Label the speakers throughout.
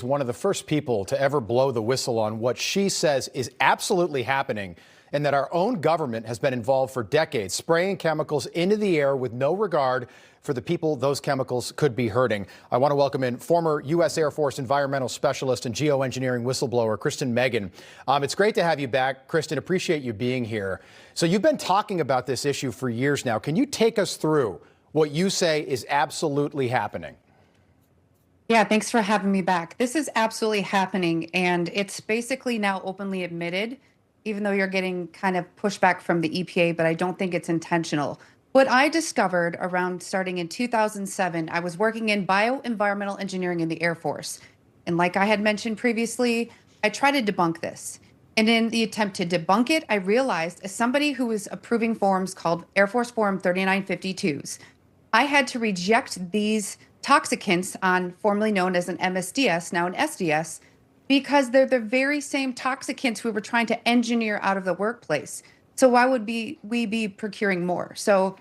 Speaker 1: One of the first people to ever blow the whistle on what she says is absolutely happening, and that our own government has been involved for decades, spraying chemicals into the air with no regard for the people those chemicals could be hurting. I want to welcome in former U.S. Air Force environmental specialist and geoengineering whistleblower, Kristen Megan. It's great to have you back, Kristen. Appreciate you being here. So you've been talking about this issue for years now. Can you take us through what you say is absolutely happening?
Speaker 2: Yeah, thanks for having me back. This is absolutely happening, and it's basically now openly admitted, even though you're getting kind of pushback from the EPA, but I don't think it's intentional. What I discovered around starting in 2007, I was working in bioenvironmental engineering in the Air Force. And like I had mentioned previously, I tried to debunk this. And in the attempt to debunk it, I realized as somebody who was approving forms called Air Force Form 3952s, I had to reject these toxicants on formerly known as an MSDS, now an SDS, because they're the very same toxicants we were trying to engineer out of the workplace. So why would we be procuring more? So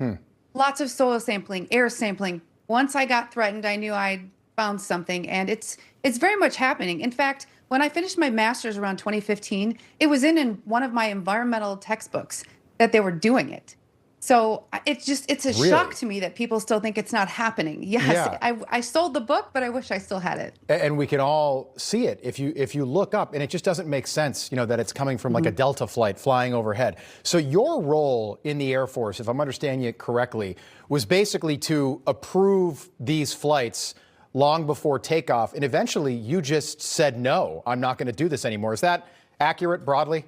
Speaker 2: lots of soil sampling, air sampling. Once I got threatened, I knew I'd found something, and it's very much happening. In fact, when I finished my master's around 2015, it was in one of my environmental textbooks that they were doing it. So it's a shock to me that people still think it's not happening. Yes, yeah. I sold the book, but I wish I still had it.
Speaker 1: And we can all see it if you look up, and it just doesn't make sense, that it's coming from like a Delta flight flying overhead. So your role in the Air Force, if I'm understanding it correctly, was basically to approve these flights long before takeoff, and eventually you just said, no, I'm not going to do this anymore. Is that accurate broadly?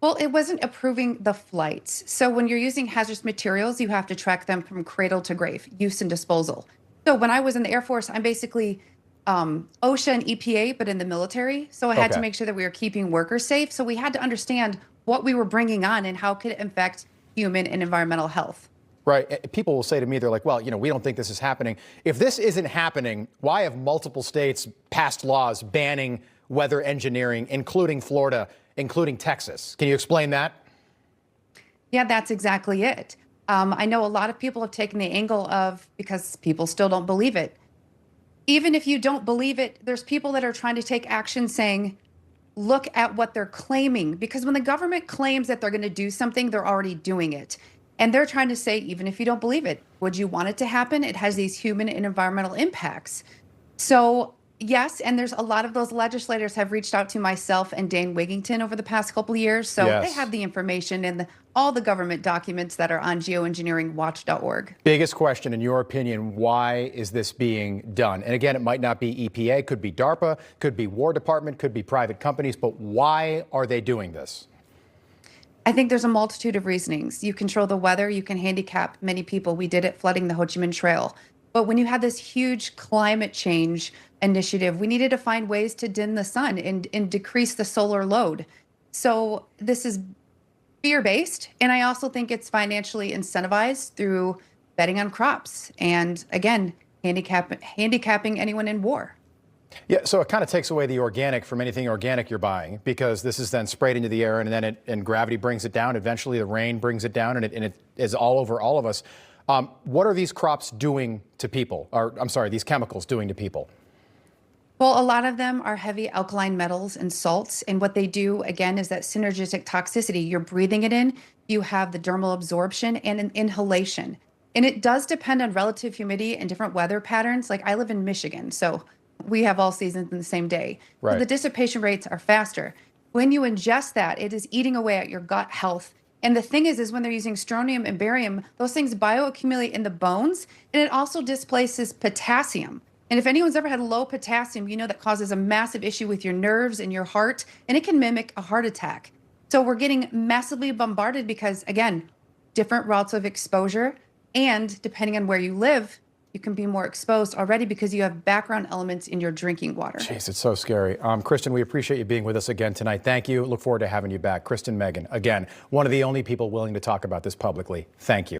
Speaker 2: Well, it wasn't approving the flights. So when you're using hazardous materials, you have to track them from cradle to grave, use and disposal. So when I was in the Air Force, I'm basically OSHA and EPA, but in the military. So I had to make sure that we were keeping workers safe. So we had to understand what we were bringing on and how could it affect human and environmental health.
Speaker 1: Right. People will say to me, they're like, well, we don't think this is happening. If this isn't happening, why have multiple states passed laws banning weather engineering, including Florida, including Texas? Can you explain that?
Speaker 2: Yeah, that's exactly it. I know a lot of people have taken the angle of, because people still don't believe it. Even if you don't believe it, there's people that are trying to take action saying, look at what they're claiming. Because when the government claims that they're going to do something, they're already doing it. And they're trying to say, even if you don't believe it, would you want it to happen? It has these human and environmental impacts. So yes, and there's a lot of those legislators have reached out to myself and Dane Wigington over the past couple of years. So they have the information and all the government documents that are on geoengineeringwatch.org.
Speaker 1: Biggest question, in your opinion, why is this being done? And again, it might not be EPA, could be DARPA, could be War Department, could be private companies, but why are they doing this?
Speaker 2: I think there's a multitude of reasonings. You control the weather, you can handicap many people. We did it flooding the Ho Chi Minh Trail. But when you had this huge climate change initiative, we needed to find ways to dim the sun and decrease the solar load. So this is fear-based. And I also think it's financially incentivized through betting on crops. And again, handicapping anyone in war.
Speaker 1: Yeah, so it kind of takes away the organic from anything organic you're buying, because this is then sprayed into the air, and then and gravity brings it down. Eventually the rain brings it down, and it is all over all of us. What are these crops doing to people? Or I'm sorry, these chemicals doing to people?
Speaker 2: Well, a lot of them are heavy alkaline metals and salts. And what they do, again, is that synergistic toxicity. You're breathing it in, you have the dermal absorption and an inhalation. And it does depend on relative humidity and different weather patterns. Like I live in Michigan, so we have all seasons in the same day.
Speaker 1: Right.
Speaker 2: So the dissipation rates are faster. When you ingest that, it is eating away at your gut health. And the thing is when they're using strontium and barium, those things bioaccumulate in the bones, and it also displaces potassium. And if anyone's ever had low potassium, you know that causes a massive issue with your nerves and your heart, and it can mimic a heart attack. So we're getting massively bombarded because, again, different routes of exposure, and depending on where you live, you can be more exposed already because you have background elements in your drinking water.
Speaker 1: Jeez, it's so scary. Kristen, we appreciate you being with us again tonight. Thank you. Look forward to having you back. Kristen Megan, again, one of the only people willing to talk about this publicly. Thank you.